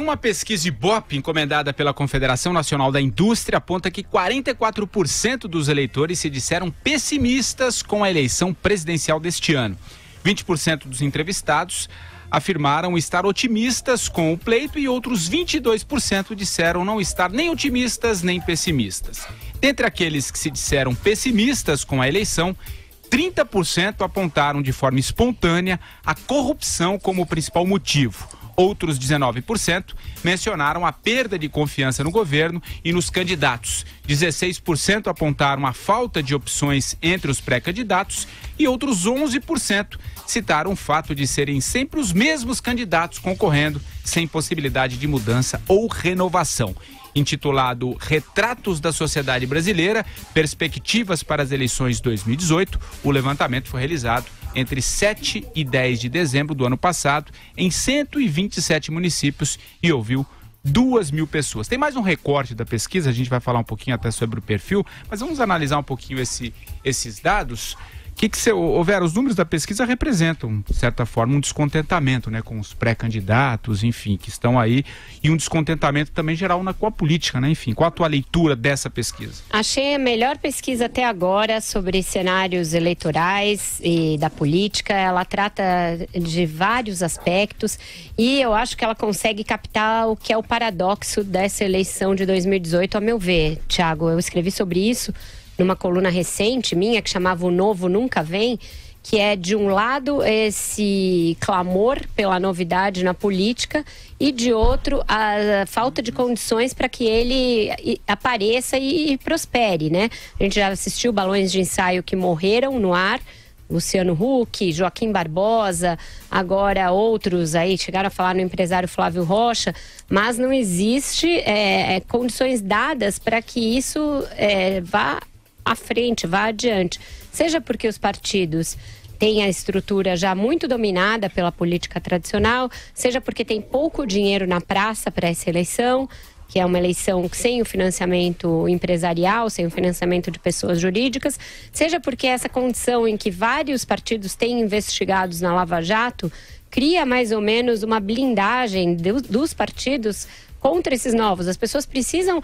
Uma pesquisa Ibope encomendada pela Confederação Nacional da Indústria aponta que 44% dos eleitores se disseram pessimistas com a eleição presidencial deste ano. 20% dos entrevistados afirmaram estar otimistas com o pleito e outros 22% disseram não estar nem otimistas nem pessimistas. Dentre aqueles que se disseram pessimistas com a eleição, 30% apontaram de forma espontânea a corrupção como o principal motivo. Outros 19% mencionaram a perda de confiança no governo e nos candidatos. 16% apontaram a falta de opções entre os pré-candidatos e outros 11% citaram o fato de serem sempre os mesmos candidatos concorrendo, sem possibilidade de mudança ou renovação. Intitulado Retratos da Sociedade Brasileira, Perspectivas para as Eleições 2018, o levantamento foi realizado entre 7 e 10 de dezembro do ano passado, em 127 municípios e ouviu 2.000 pessoas. Tem mais um recorte da pesquisa, a gente vai falar um pouquinho até sobre o perfil, mas vamos analisar um pouquinho esses dados. Vera, os números da pesquisa representam, de certa forma, um descontentamento, né, com os pré-candidatos, enfim, que estão aí, e um descontentamento também geral com a política, né, enfim. Qual a tua leitura dessa pesquisa? Achei a melhor pesquisa até agora sobre cenários eleitorais e da política. Ela trata de vários aspectos e eu acho que ela consegue captar o que é o paradoxo dessa eleição de 2018, a meu ver, Thiago. Eu escrevi sobre isso numa coluna recente minha, que chamava O Novo Nunca Vem, que é, de um lado, esse clamor pela novidade na política e, de outro, a falta de condições para que ele apareça e prospere, né? A gente já assistiu balões de ensaio que morreram no ar, Luciano Huck, Joaquim Barbosa, agora outros aí chegaram a falar no empresário Flávio Rocha, mas não existe condições dadas para que isso vá à frente, vá adiante. Seja porque os partidos têm a estrutura já muito dominada pela política tradicional, seja porque tem pouco dinheiro na praça para essa eleição, que é uma eleição sem o financiamento empresarial, sem o financiamento de pessoas jurídicas, seja porque essa condição em que vários partidos têm investigados na Lava Jato cria mais ou menos uma blindagem dos partidos contra esses novos. As pessoas precisam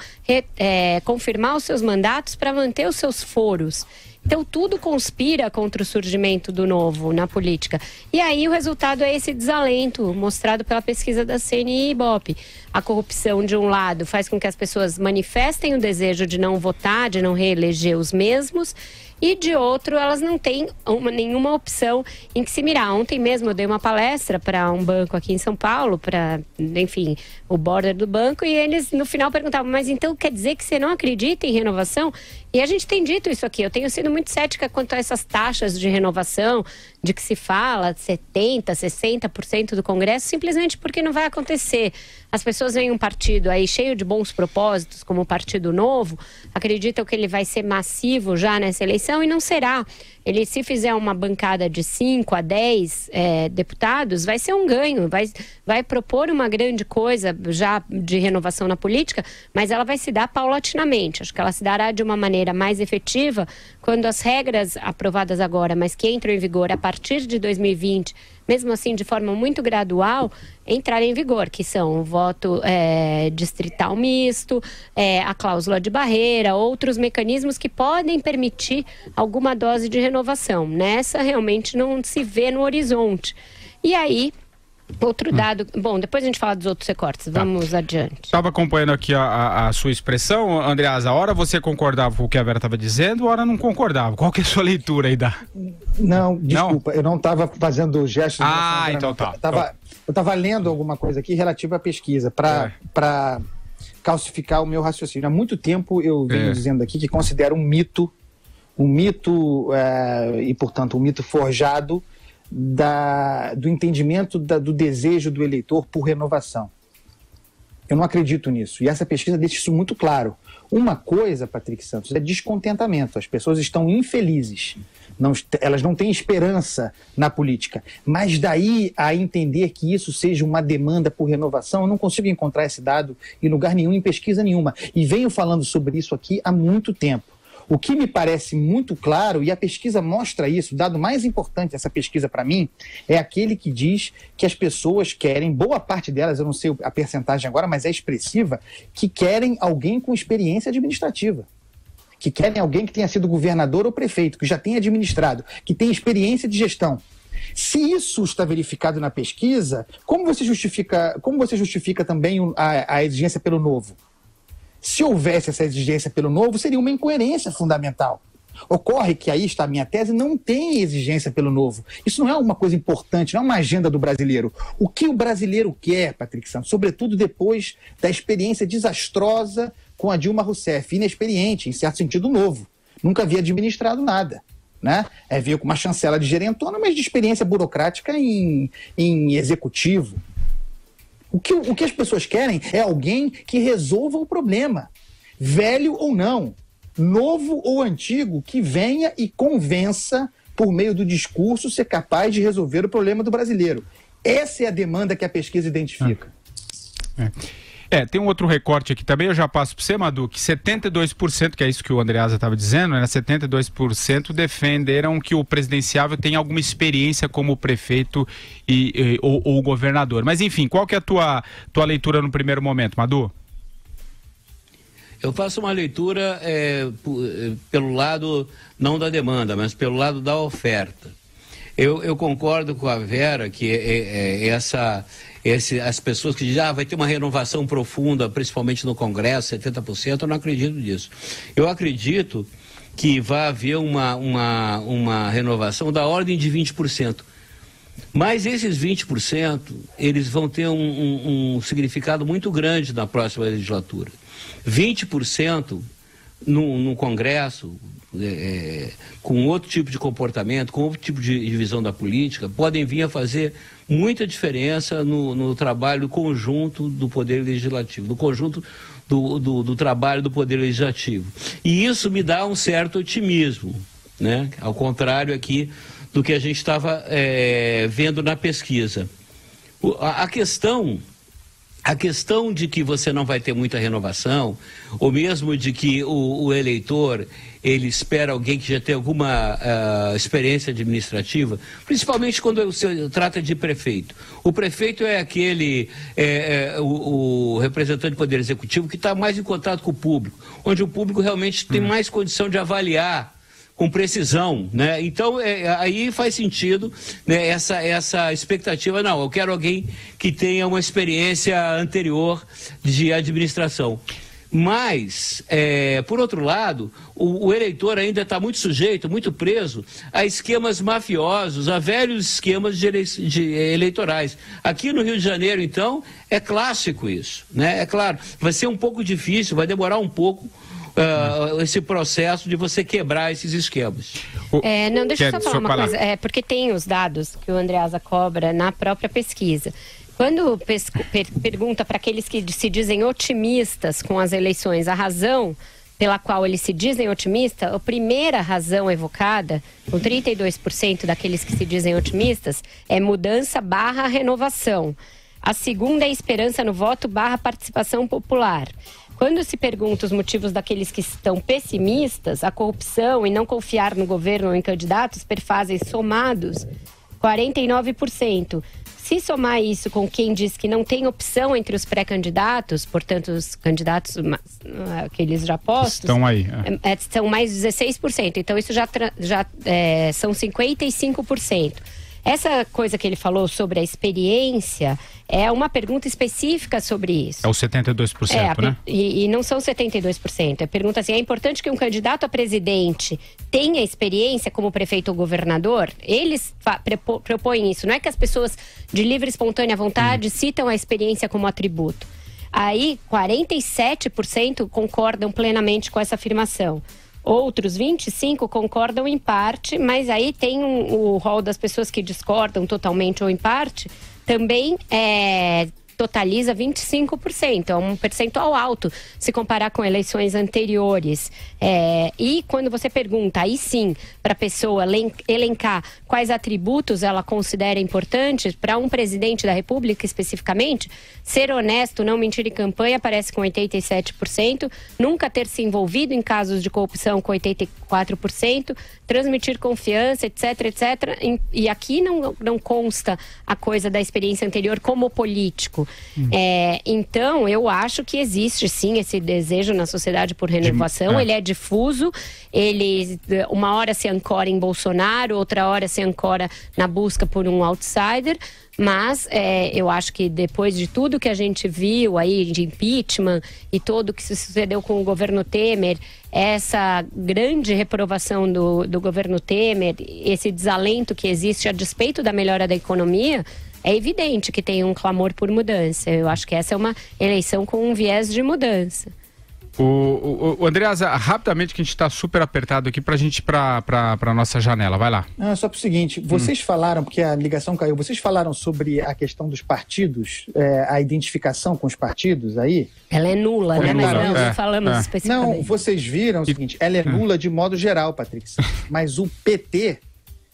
confirmar os seus mandatos para manter os seus foros. Então, tudo conspira contra o surgimento do novo na política. E aí, o resultado é esse desalento mostrado pela pesquisa da CNI e Ibope. A corrupção, de um lado, faz com que as pessoas manifestem o desejo de não votar, de não reeleger os mesmos, e, de outro, elas não têm nenhuma opção em que se mirar. Ontem mesmo eu dei uma palestra para um banco aqui em São Paulo, para, enfim, o board do banco, e eles no final perguntavam, mas então quer dizer que você não acredita em renovação? E a gente tem dito isso aqui. Eu tenho sido muito cética quanto a essas taxas de renovação, de que se fala 70%, 60% do Congresso, simplesmente porque não vai acontecer. As pessoas veem um partido aí cheio de bons propósitos, como o Partido Novo, acreditam que ele vai ser massivo já nessa eleição e não será. Ele, se fizer uma bancada de 5 a 10 deputados, vai ser um ganho, vai propor uma grande coisa já de renovação na política, mas ela vai se dar paulatinamente. Acho que ela se dará de uma maneira mais efetiva quando as regras aprovadas agora, mas que entram em vigor a partir de 2020, mesmo assim de forma muito gradual, entrarem em vigor, que são o voto distrital misto, a cláusula de barreira, outros mecanismos que podem permitir alguma dose de renovação. Nessa realmente não se vê no horizonte. E aí, outro dado... Bom, depois a gente fala dos outros recortes. Vamos adiante. Estava acompanhando aqui a sua expressão, Andreasa. A hora você concordava com o que a Vera estava dizendo, a hora não concordava. Qual que é a sua leitura aí da... Não, desculpa, eu não estava fazendo gestos... Então tá. Eu estava lendo alguma coisa aqui relativa à pesquisa, para calcificar o meu raciocínio. Há muito tempo eu venho dizendo aqui que considero um mito e, portanto, um mito forjado do entendimento do desejo do eleitor por renovação. Eu não acredito nisso. E essa pesquisa deixa isso muito claro. Uma coisa, Patrick Santos, é descontentamento. As pessoas estão infelizes. Elas não têm esperança na política. Mas daí a entender que isso seja uma demanda por renovação, eu não consigo encontrar esse dado em lugar nenhum, em pesquisa nenhuma. E venho falando sobre isso aqui há muito tempo. O que me parece muito claro, e a pesquisa mostra isso, o dado mais importante dessa pesquisa para mim, é aquele que diz que as pessoas querem, boa parte delas, eu não sei a percentagem agora, mas é expressiva, que querem alguém com experiência administrativa. Que querem alguém que tenha sido governador ou prefeito, que já tenha administrado, que tenha experiência de gestão. Se isso está verificado na pesquisa, como você justifica também a exigência pelo novo? Se houvesse essa exigência pelo novo, seria uma incoerência fundamental. Ocorre que, aí está a minha tese, não tem exigência pelo novo. Isso não é uma coisa importante, não é uma agenda do brasileiro. O que o brasileiro quer, Patrick Santos, sobretudo depois da experiência desastrosa com a Dilma Rousseff, inexperiente, em certo sentido novo, nunca havia administrado nada. Né? Veio com uma chancela de gerentona, mas de experiência burocrática em executivo. O que as pessoas querem é alguém que resolva o problema, velho ou não, novo ou antigo, que venha e convença, por meio do discurso, ser capaz de resolver o problema do brasileiro. Essa é a demanda que a pesquisa identifica. Tem um outro recorte aqui também, eu já passo para você, Madu, que 72%, que é isso que o Andreasa estava dizendo, né? 72% defenderam que o presidenciável tem alguma experiência como prefeito ou governador. Mas enfim, qual que é a tua leitura no primeiro momento, Madu? Eu faço uma leitura pelo lado, não da demanda, mas pelo lado da oferta. Eu concordo com a Vera que as pessoas que dizem vai ter uma renovação profunda, principalmente no Congresso, 70%, eu não acredito nisso. Eu acredito que vai haver uma renovação da ordem de 20%. Mas esses 20%, eles vão ter um significado muito grande na próxima legislatura. 20% no Congresso, com outro tipo de comportamento, com outro tipo de visão da política, podem vir a fazer muita diferença no trabalho conjunto do Poder Legislativo, no conjunto do trabalho do Poder Legislativo. E isso me dá um certo otimismo, né? Ao contrário aqui do que a gente estava vendo na pesquisa. A questão de que você não vai ter muita renovação, ou mesmo de que o eleitor, ele espera alguém que já tem alguma experiência administrativa, principalmente quando se trata de prefeito. O prefeito é aquele, o representante do Poder Executivo que está mais em contato com o público, onde o público realmente tem mais condição de avaliar com precisão, né? Então, aí faz sentido, né, essa expectativa. Não, eu quero alguém que tenha uma experiência anterior de administração. Mas, por outro lado, o eleitor ainda está muito sujeito, muito preso a esquemas mafiosos, a velhos esquemas eleitorais. Aqui no Rio de Janeiro, então, é clássico isso, né? É claro, vai ser um pouco difícil, vai demorar um pouco esse processo de você quebrar esses esquemas. Não, deixa eu só falar uma coisa, porque tem os dados que o Andreasa cobra na própria pesquisa. Quando pergunta para aqueles que se dizem otimistas com as eleições, a razão pela qual eles se dizem otimistas, a primeira razão evocada, com 32% daqueles que se dizem otimistas, é mudança / renovação. A segunda é esperança no voto / participação popular. Quando se pergunta os motivos daqueles que estão pessimistas, a corrupção e não confiar no governo ou em candidatos, perfazem somados 49%. Se somar isso com quem diz que não tem opção entre os pré-candidatos, portanto, os candidatos, aqueles já postos, estão aí. São mais 16%. Então, isso já são 55%. Essa coisa que ele falou sobre a experiência é uma pergunta específica sobre isso. É os 72%, né? E não são 72%. É pergunta assim, é importante que um candidato a presidente tenha experiência como prefeito ou governador? Eles propõem isso. Não é que as pessoas de livre e espontânea vontade citam a experiência como atributo. Aí, 47% concordam plenamente com essa afirmação. Outros 25% concordam em parte, mas aí tem o rol das pessoas que discordam totalmente ou em parte, também totaliza 25%, é um percentual alto se comparar com eleições anteriores. E quando você pergunta, aí sim, para a pessoa elencar quais atributos ela considera importantes, para um presidente da República especificamente, ser honesto, não mentir em campanha, aparece com 87%, nunca ter se envolvido em casos de corrupção com 84%, transmitir confiança, etc, etc. E aqui não consta a coisa da experiência anterior como político. Então, eu acho que existe sim esse desejo na sociedade por renovação, ele é difuso, ele uma hora se ancora em Bolsonaro, outra hora se ancora na busca por um outsider, mas eu acho que depois de tudo que a gente viu aí de impeachment e tudo que se sucedeu com o governo Temer, essa grande reprovação do governo Temer, esse desalento que existe a despeito da melhora da economia, é evidente que tem um clamor por mudança. Eu acho que essa é uma eleição com um viés de mudança. O Andreasa, rapidamente, que a gente está super apertado aqui para a gente ir para a nossa janela. Vai lá. Não, é só para o seguinte, vocês falaram, porque a ligação caiu, vocês falaram sobre a questão dos partidos, a identificação com os partidos aí? Ela é nula, né? Mas não falamos especificamente. Não, vocês viram o seguinte, ela é nula de modo geral, Patrick, mas o PT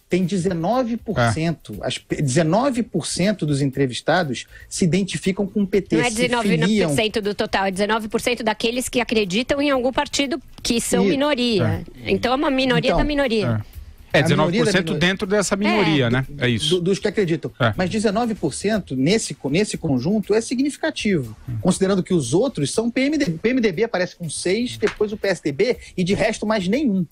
tem 19%. 19% dos entrevistados se identificam com o PT. Não é 19% do total, é 19% daqueles que acreditam em algum partido que são minoria. Então é uma minoria da minoria. 19% dentro dessa minoria, né? É isso. Dos que acreditam. Mas 19% nesse conjunto é significativo, considerando que os outros são PMDB. O PMDB aparece com 6%, depois o PSDB e de resto mais nenhum.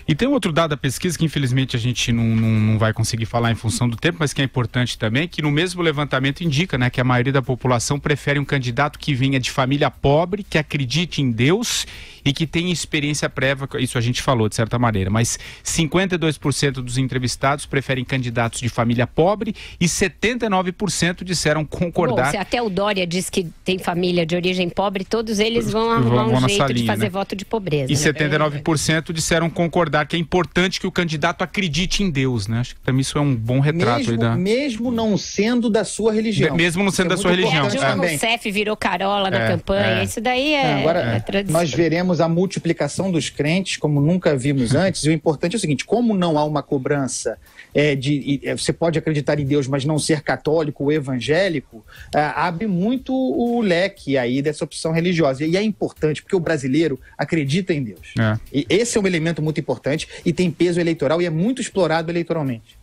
E tem outro dado da pesquisa que infelizmente a gente não vai conseguir falar em função do tempo, mas que é importante também, que no mesmo levantamento indica, né, que a maioria da população prefere um candidato que venha de família pobre, que acredite em Deus e que tenha experiência prévia, isso a gente falou de certa maneira, mas 52% dos entrevistados preferem candidatos de família pobre e 79% disseram concordar. Bom, se até o Dória diz que tem família de origem pobre, todos eles vão arrumar um jeito de fazer voto de pobreza. E 79% disseram concordar que é importante que o candidato acredite em Deus, né? Acho que também isso é um bom retrato. Mesmo não sendo da sua religião. Mesmo não sendo da sua religião. Dilma Rousseff virou carola na campanha, isso daí é tradição. Nós veremos a multiplicação dos crentes como nunca vimos antes, e o importante é o seguinte, como não há uma cobrança você pode acreditar em Deus, mas não ser católico ou evangélico, abre muito o leque aí dessa opção religiosa. E é importante, porque o brasileiro acredita em Deus. E esse é um elemento muito importante e tem peso eleitoral e é muito explorado eleitoralmente.